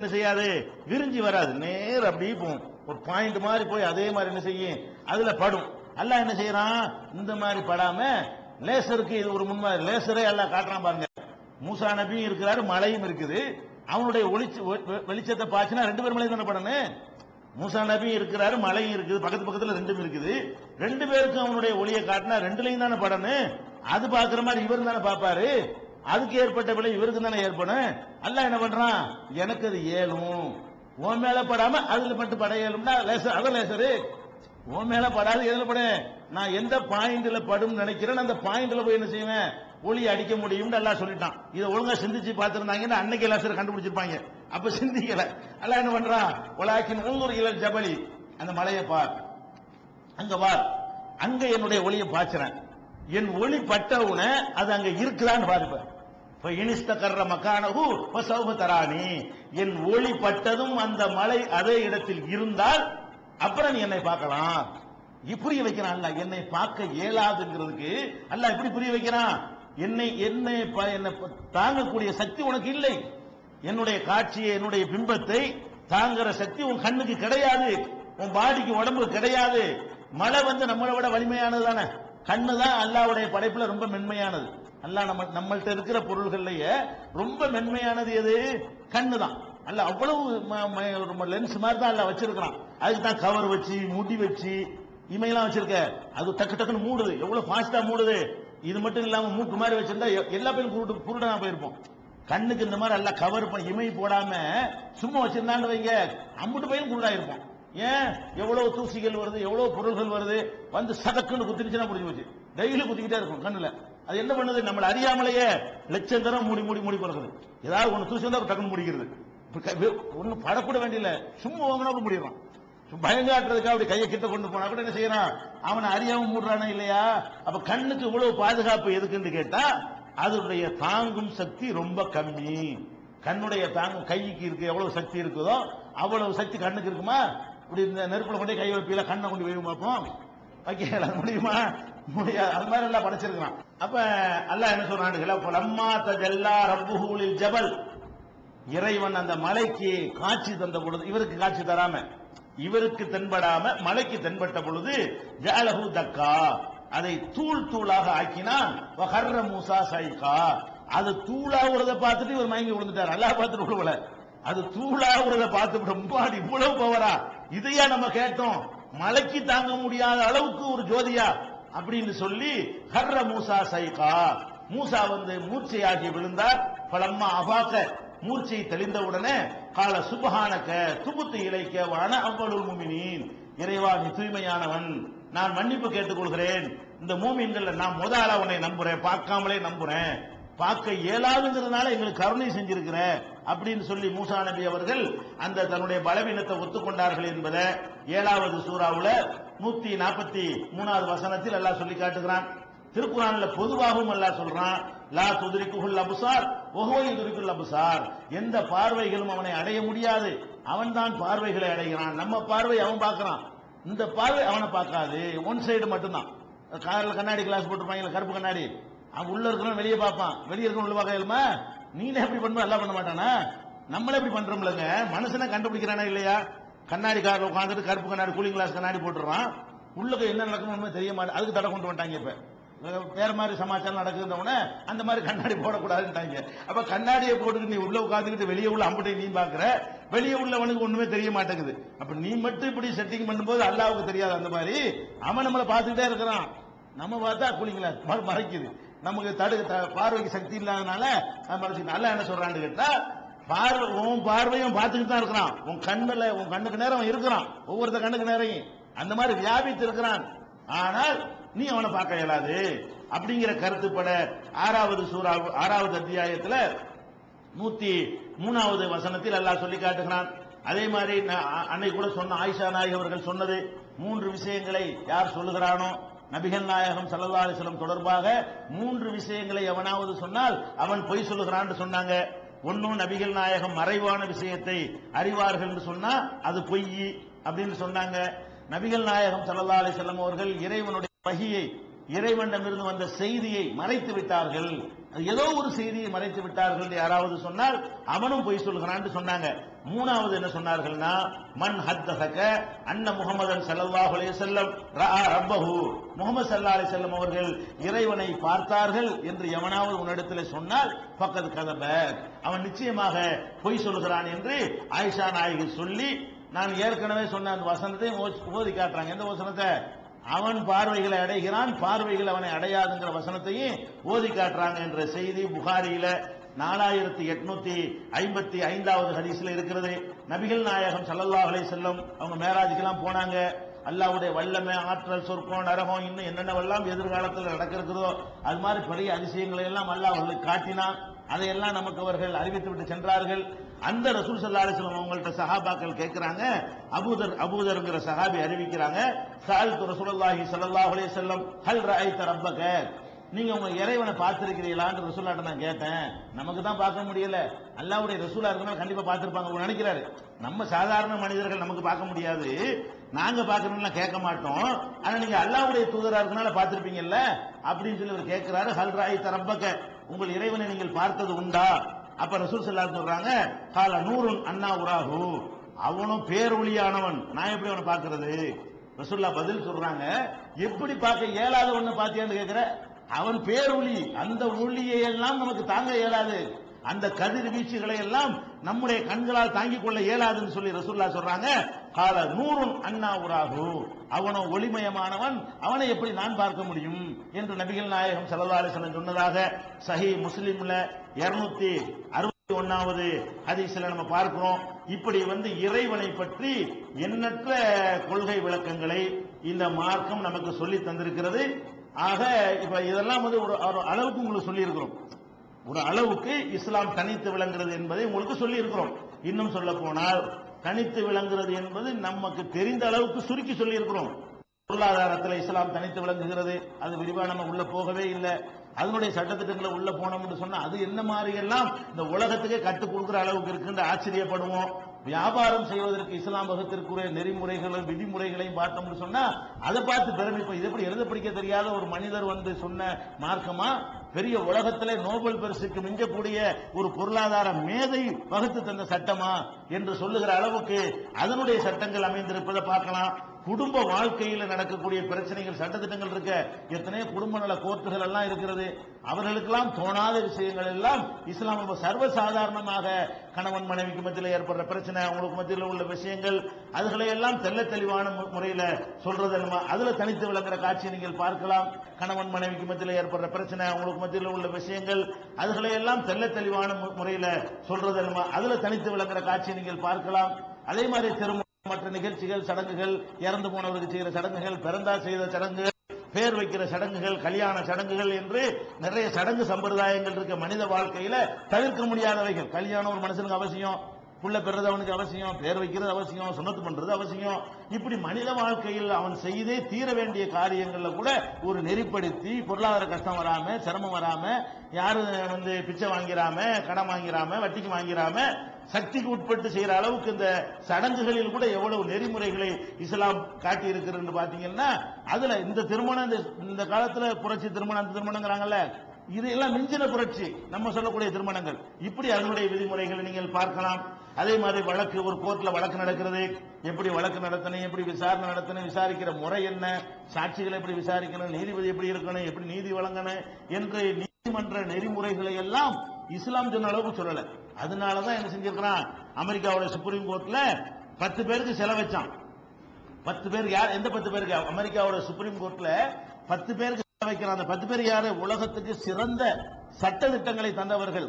என்ன செய்யாது, விரிஞ்சி வராது, நேர அப்படியே போகும். ஒரு பாயிண்ட் மாதிரி போய் அதே மாதிரி என்ன செய்யும், அதுல படும். அல்லாஹ் என்ன செய்யறான், இந்த மாதிரி படாம லேசருக்கு இது ஒரு முன்மாதிரி. லேசரே அல்லாஹ் காட்டுறான் பாருங்க. மூசா நபியும் இருக்கிறாரு, மலையும் இருக்குது. அவனுடைய வெளிச்சத்தை பாய்ச்சினா ரெண்டு பேரும் மலை தானே படணும். மூசா நபியும் இருக்கிறாரு, மலையும் இருக்குது, பக்கத்து பக்கத்துல ரெண்டும் இருக்குது. ரெண்டு பேருக்கும் அவனுடைய ஒளியை காட்டினா ரெண்டுலையும் தானே படணும். அது பாக்குற மாதிரி இவர் தானே பாப்பாரு. அதுக்கு ஏற்பட்ட விலை இவருக்கு தானே ஏற்படும். அல்லாஹ் என்ன பண்றான், எனக்கு அது ஏலும், உன் மேல படாம அதுல மட்டும் பட ஏழும்னா லேசர், அதான் லேசரு. உன் மேல படாது, எதுல பட, நான் எந்த பாயிண்ட்ல படும் நினைக்கிறேன் அந்த பாயிண்ட்ல போய் என்ன செய்வேன், ஒளி அடிக்க முடியும் அல்லாஹ் சொல்லிட்டான். இதை ஒழுங்கா சிந்திச்சு பார்த்திருந்தாங்கன்னா அன்னைக்கு லேசர் கண்டுபிடிச்சிருப்பாங்க. அப்ப சிந்திக்கல. அல்லாஹ் என்ன பண்றான், உலகின் உள்ளூர் இளல் ஜபலி, அந்த மலையை பார், அங்க பார், அங்க என்னுடைய ஒளியை பாய்ச்சுறேன். என் ஒளி பட்டவுன அது அங்க இருக்குதான்னு பாருப்ப. இனிஸ்தகர்ற மக்கானஹு ஃபஸௌஃப தரானி. என் ஒளி பட்டதும் அந்த மலை அதே இடத்தில் இருந்தால் அப்புறம் நீ என்னை பார்க்கலாம். புரிய வைக்கிறான் அல்லாஹ். என்னை பார்க்க இயலாதுங்கிறதுக்கு அல்லாஹ் எப்படி புரிய வைக்கிறான், என்னை தாங்கக்கூடிய சக்தி உனக்கு இல்லை. என்னுடைய காட்சியை, என்னுடைய பிம்பத்தை தாங்குற சக்தி உன் கண்ணுக்கு கிடையாது, உன் பாடிக்கு உடம்பு கிடையாது. மழை நம்மளை விட வலிமையானது தானே. கண்ணு தான் அல்லாஹ்வுடைய படைப்புல ரொம்ப மென்மையானது. அல்லாஹ் நம்மள்ட்ட இருக்கிற பொருள்கள்லயே ரொம்ப மென்மையானது எது, கண்ணு தான். அல்ல அவ்வளவு லென்ஸ் மாதிரி தான் அல்லாஹ் வச்சிருக்கிறான். அதுக்கு தான் கவர் வச்சு, முடி வச்சு, இமையெல்லாம் வச்சிருக்க. அது டக்கு டக்குன்னு மூடுது, எவ்வளவு ஃபாஸ்டா மூடுது. இது மட்டும் இல்லாம மூக்கு மாதிரி வச்சிருந்தா எல்லா பேரும் குருடனா போயிருப்போம். கண்ணுக்கு இந்த மாதிரி எல்லாம் கவர் பண்ணி இமை போடாம சும்மா வச்சிருந்தான்னு வைங்க, அம்புட்டு பையன் குருடாயிருப்போம். ஏன், எவ்வளவு தூசிகள் வருது, எவ்வளவு பொருள்கள் வருது, வந்து சதக்குன்னு குத்திருச்சுன்னா முடிஞ்சு போச்சு. டெய்லி குத்திக்கிட்டே இருக்கும் கண்ணுல. அது என்ன பண்ணுது, நம்மள அறியாமலேயே லட்சம் தரம் மூடி மூடி மூடி பிறகுது. ஏதாவது ஒண்ணு தூசி வந்தா டக்குன்னு முடிக்கிறது. ஒன்னும் படக்கூட வேண்டியில்ல, சும்மா வாங்கினா முடியறான். பயங்காட்டுறதுக்காக அப்படி கையை கிட்ட கொண்டு போனா கூட என்ன செய்யறான், அவனை அறியாம மூடுறானே இல்லையா. அப்ப கண்ணுக்கு இவ்வளவு பாதுகாப்பு எதுக்குன்னு கேட்டா, அதனுடைய தாங்கும் சக்தி ரொம்ப கம்மி. கண்ணுடைய தாங்கும், கைக்கு இருக்கு எவ்வளவு சக்தி இருக்குதோ அவ்வளவு சக்தி கண்ணுக்கு இருக்குமா. இப்படி இந்த நெருப்புல கொண்டே கை வைப்பீல, கண்ணை கொண்டு போய் பார்ப்போம், வைக்க முடியுமா, முடியாது. அது மாதிரி எல்லாம் படைச்சிருக்கிறான். அப்ப அல்லாஹ் என்ன சொல்றான், லம்மா தஜல்லா ரப்புஹு லில் ஜபல், இறைவன் அந்த மலைக்கு காட்சி தந்த பொழுது, இவருக்கு காட்சி தராம, இவருக்கு தென்படாம மலைக்கு தென்பட்ட பொழுது, ஜஅலஹு தக்கா, அதை தூள் தூளாக ஆக்கினான். வஹர்ர மூசா சைகா, அது தூளாவுறத பார்த்துட்டு இவர் மயங்கி விழுந்துட்டார். அல்லாஹ் பார்த்துட்டு விழுவல, அது தூளாவுறத பார்த்து ரொம்ப இவ்வளவு பவரா, இதையா நம்ம கேட்டோம், மலைக்கு தாங்க முடியாத அளவுக்கு ஒரு ஜோதியா அப்படின்னு சொல்லி ஹர்ர மூசா சைகா, மூசா மூர்ச்சையாகி விழுந்தார். பலம்மா அபாக்க, மூர்ச்சை தெளிந்தவுடனே கால சுபஹானக துபுத்து இலைக்க வன அவ்வளுல் முமினீன், இறைவா நீ தூய்மையானவன், நான் மன்னிப்பு கேட்டுக்கொள்கிறேன். இந்த மூமின்கள் நான் முதல்ல உன்னை நம்புறேன், பார்க்காமலே நம்புறேன், பார்க்க இயலாதுங்கிறதுனால எங்களுக்கு கருணை செஞ்சிருக்கிற அப்படின்னு சொல்லி மூசா நபி அவர்கள் அந்த தன்னுடைய பலவீனத்தை ஒத்துக்கொண்டார்கள் என்பதை 7வது சூறாவுல 143வது வசனத்தில் அல்லாஹ் சொல்லி காட்டுகிறான். திருக்குறான்ல பொதுவாகவும் அல்லாஹ் சொல்றான், லா துத்ரிகுல் அப்சார் வஹுவ யுத்ரிகுல் அப்சார், எந்த பார்வைகளும் அவனை அடைய முடியாது, அவன் தான் பார்வைகளை அடைகிறான். நம்ம பார்வை அவன் பார்க்கறான், இந்த பார்வை அவனை பார்க்காது. ஒன் சைடு மட்டும்தான். கார்ல கண்ணாடி கிளாஸ் போட்டுருப்பாங்க, கருப்பு கண்ணாடி, அவன் உள்ள இருக்கிறவன் வெளியே பார்ப்பான், வெளியே இருக்கிறவன் உள்ள பார்க்க இயலுமா. நீனே எப்படி பண்ணுவ, எல்லாம் பண்ண மாட்டானா, நம்மளே எப்படி பண்றோம்லங்க. மனுஷனை கண்டுபிடிக்கிறானா இல்லையா, கண்ணாடி கார்ல உட்காந்துட்டு கருப்பு கண்ணாடி கூலிங் கிளாஸ் கண்ணாடி போட்டுறான், உள்ளுக்கு என்ன நடக்கணும்னு தெரிய மாட்டேன். அதுக்கு தடை கொண்டு வந்துட்டாங்க. இப்ப வேற மாதிரி சமாச்சாரம் நடக்குதுன்னு அந்த மாதிரி கண்ணாடி போடக்கூடாதுன்ட்டாங்க. அப்ப கண்ணாடியை போட்டுட்டு நீ உள்ள உட்காந்துக்கிட்டு வெளியே உள்ள அம்புட்டை நீ பாக்குற, வெளியே உள்ளவனுக்கு ஒண்ணுமே தெரிய மாட்டேங்குது. அப்ப நீ மட்டும் இப்படி செட்டிங் பண்ணும்போது அல்லாவுக்கு தெரியாது. அந்த மாதிரி அவன் நம்மளை பார்த்துக்கிட்டே இருக்கிறான், நம்ம பார்த்தா கூலிங்களா மறைக்குது, நமக்கு பார்வைக்கு சக்தி இல்லாதனால மறைச்சு. நல்லா என்ன சொல்றான்னு கேட்டா, பார்வை உன் பார்வையும் பார்த்துக்கிட்டு தான் இருக்கிறான், உன் கண்ணுக்கு நேரம் இருக்கிறான், ஒவ்வொருத்த கண்ணுக்கு நேரம் அந்த மாதிரி வியாபித்து இருக்கிறான். ஆனால் நீ அவனை பார்க்க இயலாது அப்படிங்கிற கருத்துப்பட 6வது அத்தியாயத்தில் 103வது வசனத்தில் அல்லாஹ் சொல்லி காட்டுகிறான். அதே மாதிரி அன்னை கூட சொன்ன ஆயிஷா நாயகி அவர்கள் சொன்னது 3 விஷயங்களை யார் சொல்லுகிறானோ, நபிகள் நாயகம் ஸல்லல்லாஹு அலைஹி வஸல்லம் தொடர்பாக 3 விஷயங்களை எவனாவது சொன்னால் அவன் பொய் சொல்லுகிறான்னு சொன்னாங்க. ஒன்னும் நபிகள் நாயகம் மறைவான விஷயத்தை அறிவார்கள் என்று சொன்னா அது பொய் அப்படின்னு சொன்னாங்க. நபிகள் நாயகம் ஸல்லல்லாஹு அலைஹி வஸல்லம் அவர்கள் இறைவனுடைய வஹியை, இறைவனிடமிருந்து வந்த செய்தியை மறைத்து விட்டார்கள், ஏதோ ஒரு செய்தியை மறைத்து விட்டார்கள் யாராவது சொன்னால் அவனும் பொய் சொல்கிறான்னு சொன்னாங்க. மூணாவது என்ன சொன்னார்கள்னா, மன் ஹத்தஸக அன்ன முஹம்மதன் ஸல்லல்லாஹு அலைஹி வஸல்லம் ரஆ ரப்பஹு, முஹம்மது ஸல்லல்லாஹு அலைஹி வஸல்லம் அவர்கள் இறைவனை பார்த்தார்கள் என்று எவனாவது உன்னிடத்தில் சொன்னால் ஃபக்கத் கதப, அவன் நிச்சயமாக பொய் சொல்கிறான் என்று ஆயிஷா நாயகி சொல்லி, நான் ஏற்கனவே சொன்ன அந்த வசனத்தை ஓதி காட்டுறாங்க. எந்த வசனத்தை? அவன் பார்வைகளை அடைகிறான், பார்வைகள் அவனை அடையாதுங்கிற வசனத்தையும் ஓதி காட்டுறாங்க என்ற செய்தி புகாரியில 4855வது ஹதீஸ்ல இருக்கிறது. நபிகள் நாயகம் ஸல்லல்லாஹு அலைஹி வஸல்லம் அவங்க மேராஜுக்கெல்லாம் போனாங்க. அல்லாஹ்வுடைய வல்லமை, ஆற்றல், சொர்க்கம், நரகம், இன்னும் என்னென்னவெல்லாம் எதிர்காலத்தில் நடக்கிறதோ அது மாதிரி பெரிய அதிசயங்களை எல்லாம் அல்லாஹ் அவர்களுக்கு காட்டினான். அதையெல்லாம் நமக்கு அவர்கள் அறிவித்து விட்டு சென்றார்கள். அந்த ரசூல் ஸல்லல்லாஹு அலைஹி வஸல்லம் அவங்கள்ட்ட சஹாபாக்கள் கேட்கிறாங்க, அபூதர்ங்கிற சஹாபி அறிவிக்கிறாங்க, ஸஅல்து ரசூலுல்லாஹி ஸல்லல்லாஹு அலைஹி வஸல்லம் ஹல் ரஅய்த ரப்பக, நீங்க உங்க இறைவனை பார்த்திருக்கிறீங்களான்னு ரசூலாட்ட நான் கேட்டேன். நமக்கு தான் பார்க்க முடியல, அல்லாஹ்வுடைய ரசூலா இருக்கனால கண்டிப்பா பார்த்திருப்பாங்க நினைக்கிறாரு. நம்ம சாதாரண மனிதர்கள் நமக்கு பார்க்க முடியாது, நாங்க பார்க்கணும்னா கேட்க மாட்டோம். ஆனா நீங்க அல்லாஹ்வுடைய தூதரா இருக்கனால பார்த்திருப்பீங்கல்ல அப்படின்னு சொல்லி அவர் கேட்கிறாரு. ஹல் ரஅய்த ரப்பக, உங்கள் இறைவனை நீங்கள் பார்த்தது உண்டா? அப்ப ரசூல் ஸல்லல்லாஹு அலைஹி சொல்றாங்க, கால நூருன் அன்னா உராஹு, அவனும் பேரொளியானவன், நான் எப்படி அவனை பார்க்கிறது? ரசூலுல்லாஹ் பதில் சொல்றாங்க, எப்படி பார்க்க இயலாத ஒண்ணு பாத்தியான்னு கேட்கிற, அவன் பேரொளி, அந்த ஒளியை எல்லாம் நமக்கு தாங்க இயலாது, அந்த கதிர் வீச்சுகளை எல்லாம் நம்முடைய கண்களால் தாங்கிக் கொள்ள இயலாதுன்னு சொல்லி ரசூலுல்லாஹ் சொல்றாங்க. கால நூருன் அன்னா உராஹு, அவனும் ஒளிமயமானவன், அவனை எப்படி நான் பார்க்க முடியும் என்று நபிகள் நாயகம் ஸல்லல்லாஹு அலைஹி வஸல்லம் சொன்னதாக சஹீஹ் முஸ்லிம்ல 261வது ஹதீஸ்ல நம்ம பார்க்கிறோம். இப்படி இறைவனை பற்றி எண்ணற்ற கொள்கை விளக்கங்களை இந்த மார்க்கம் நமக்கு சொல்லி தந்திருக்கிறது. ஆக இப்ப இதெல்லாம் ஒரு அளவுக்கு உங்களுக்கு சொல்லி இருக்கிறோம், ஒரு அளவுக்கு இஸ்லாம் தனித்து விளங்குகிறது என்பதை உங்களுக்கு சொல்லி இருக்கிறோம். இன்னும் சொல்ல போனால் தனித்து விளங்குகிறது என்பது நமக்கு தெரிந்த அளவுக்கு சுருக்கி சொல்லி இருக்கிறோம். பொருளாதாரத்தில் இஸ்லாம் தனித்து விளங்குகிறது, அது விரிவாக நம்ம உள்ள போகவே இல்லை. அதனுடைய சட்டத்திட்டங்களை உள்ள போனோம்னு சொன்னா அது என்ன மாதிரி எல்லாம் இந்த உலகத்துக்கே கற்றுக் கொடுக்கிற அளவுக்கு இருக்குன்னு ஆச்சரியப்படுவோம். வியாபாரம் செய்வதற்கு இஸ்லாம் வகுத்திற்குரிய நெறிமுறைகளும் விதிமுறைகளையும் பார்த்தோம்னு சொன்னா அதை பார்த்து பிரமிப்போம். இது எப்படி எழுத படிக்க தெரியாத ஒரு மனிதர் சொன்ன மார்க்கமா? பெரிய உலகத்திலே நோபல் பரிசுக்கு மிஞ்சக்கூடிய ஒரு பொருளாதார மேதை வகுத்து தந்த சட்டமா என்று சொல்லுகிற அளவுக்கு அதனுடைய சட்டங்கள் அமைந்திருப்பதை பார்க்கலாம். குடும்ப வாழ்க்கையில் நடக்கக்கூடிய பிரச்சனைகள், சட்டத்திட்டங்கள் இருக்க, எத்தனையோ குடும்ப நல கோர்ட்டுகள் எல்லாம் இருக்கிறது. அவர்களுக்கெல்லாம் தோணாத விஷயங்கள் எல்லாம் இஸ்லாம் சர்வசாதாரணமாக கணவன் மனைவிக்கு மத்தியில் ஏற்படுற பிரச்சனை, அவங்களுக்கு மத்தியில் உள்ள விஷயங்கள், அதுகளை எல்லாம் தெல்ல தெளிவான முறையில் சொல்றது. அதுல தனித்து விளங்குற காட்சி நீங்கள் பார்க்கலாம். கணவன் மனைவிக்கு மத்தியில் ஏற்படுற பிரச்சனை, அவங்களுக்கு மத்தியில் உள்ள விஷயங்கள், அதுகளை எல்லாம் தெல்ல தெளிவான முறையில் சொல்றது. அதுல தனித்து விளங்குற காட்சி நீங்கள் பார்க்கலாம். அதே மாதிரி திருமணம், மற்ற நிகழ்ச்சிகள், சடங்குகள், இறந்து போனவருக்கு செய்கிற சடங்குகள், பிறந்தா செய்த சடங்குகள், பேர் வைக்கிற சடங்குகள், கல்யாண சடங்குகள் என்று நிறைய சடங்கு சம்பிரதாயங்கள் இருக்க மனித வாழ்க்கையில தவிர்க்க முடியாதவைகள். கல்யாணம் ஒரு மனுஷனுக்கு அவசியம், புள்ள பெறது அவனுக்கு அவசியம், பேர் வைக்கிறது அவசியம், சுன்னத்து பண்றது அவசியம். இப்படி மனித வாழ்க்கையில் அவன் செய்தே தீர வேண்டிய காரியங்கள்ல கூட ஒரு நெறிப்படுத்தி பொருளாதார கஷ்டம் வராம, சிரமம் வராம, யாரு பிச்சை வாங்கிறாம, கடன் வாங்கிறாம, வட்டிக்கு வாங்கிறாம, சக்திக்கு உட்பட்டு செய்யற அளவுக்கு இந்த சடங்குகளில் கூட எவ்வளவு நெறிமுறைகளை இஸ்லாம் காட்டி இருக்கிறது பாத்தீங்கன்னா, அதுல இந்த திருமணம், இந்த காலத்துல புரட்சி திருமணம், அந்த திருமணங்கிறாங்கல்ல, இது எல்லாம் மிஞ்சின புரட்சி நம்ம சொல்லக்கூடிய திருமணங்கள். இப்படி அதனுடைய விதிமுறைகளை நீங்கள் பார்க்கலாம். அதே மாதிரி வழக்கு, ஒரு கோர்ட்ல வழக்கு நடக்கிறது, எப்படி வழக்கு நடத்தணும், எப்படி விசாரணை நடத்தணும், விசாரிக்கிற முறை என்ன, சாட்சிகளை எப்படி விசாரிக்கணும், நீதிபதி எப்படி இருக்கணும், எப்படி நீதி வழங்கணும் என்று நீதிமன்ற நெறிமுறைகளை எல்லாம் இஸ்லாம் சொன்ன அளவுக்கு சொல்லல. அதனாலதான் என்ன செஞ்சிருக்கிறான், அமெரிக்காவோட சுப்ரீம் கோர்ட்ல 10 பேருக்கு செலவு வச்சான். 10 பேருக்கு யார்? எந்த 10 பேருக்கு? அமெரிக்காவோட சுப்ரீம் கோர்ட்ல 10 பேருக்கு வைக்கிறான். அந்த 10 பேர் யாரு? உலகத்துக்கு சிறந்த சட்ட திட்டங்களை தந்தவர்கள்,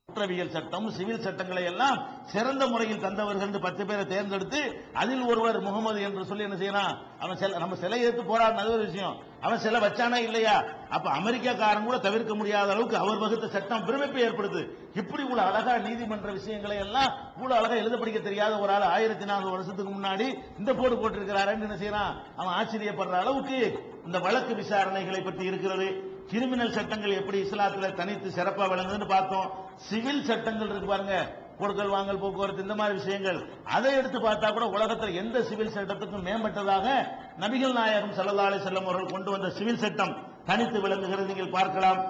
குற்றவியல் சட்டம், சிவில் சட்டங்களை எல்லாம் சிறந்த முறையில் தந்தவர்கள் 10 பேரை தேர்ந்தெடுத்து அதில் ஒருவர் முகமது என்று சொல்லி என்ன செய்யறான், அவன் நம்ம சிலை எடுத்து போராடின ஒரு விஷயம், அவன் சிலை வச்சானா இல்லையா? அப்ப அமெரிக்காக்காரன் கூட தவிர்க்க முடியாத அளவுக்கு அவர் வகுத்த சட்டம் பிரமிப்பை ஏற்படுது. இப்படி உள்ள அழகா நீதிமன்ற விஷயங்களை எல்லாம் இவ்வளவு அழகா எழுத படிக்க தெரியாத ஒரு ஆள் 1400 வருஷத்துக்கு முன்னாடி இந்த போடு போட்டிருக்கிறாருன்னு என்ன செய்யறான், அவன் ஆச்சரியப்படுற அளவுக்கு இந்த வழக்கு விசாரணைகளை பற்றி இருக்கிறது. கிரிமினல் சட்டங்கள் எப்படி இஸ்லாத்துல தனித்து சிறப்பா விளங்குதுன்னு பார்த்தோம். சிவில் சட்டங்கள் இருக்கு பாருங்க, கொடுக்கல் வாங்கல், போக்குவரத்து, இந்த மாதிரி விஷயங்கள், அதை எடுத்து பார்த்தா கூட உலகத்தில் எந்த சிவில் சட்டத்துக்கும் மேம்பட்டதாக நபிகள் நாயகம் ஸல்லல்லாஹு அலைஹி வஸல்லம் அவர்கள் கொண்டு வந்த சிவில் சட்டம் தனித்து விளங்குகிறது நீங்கள் பார்க்கலாம்.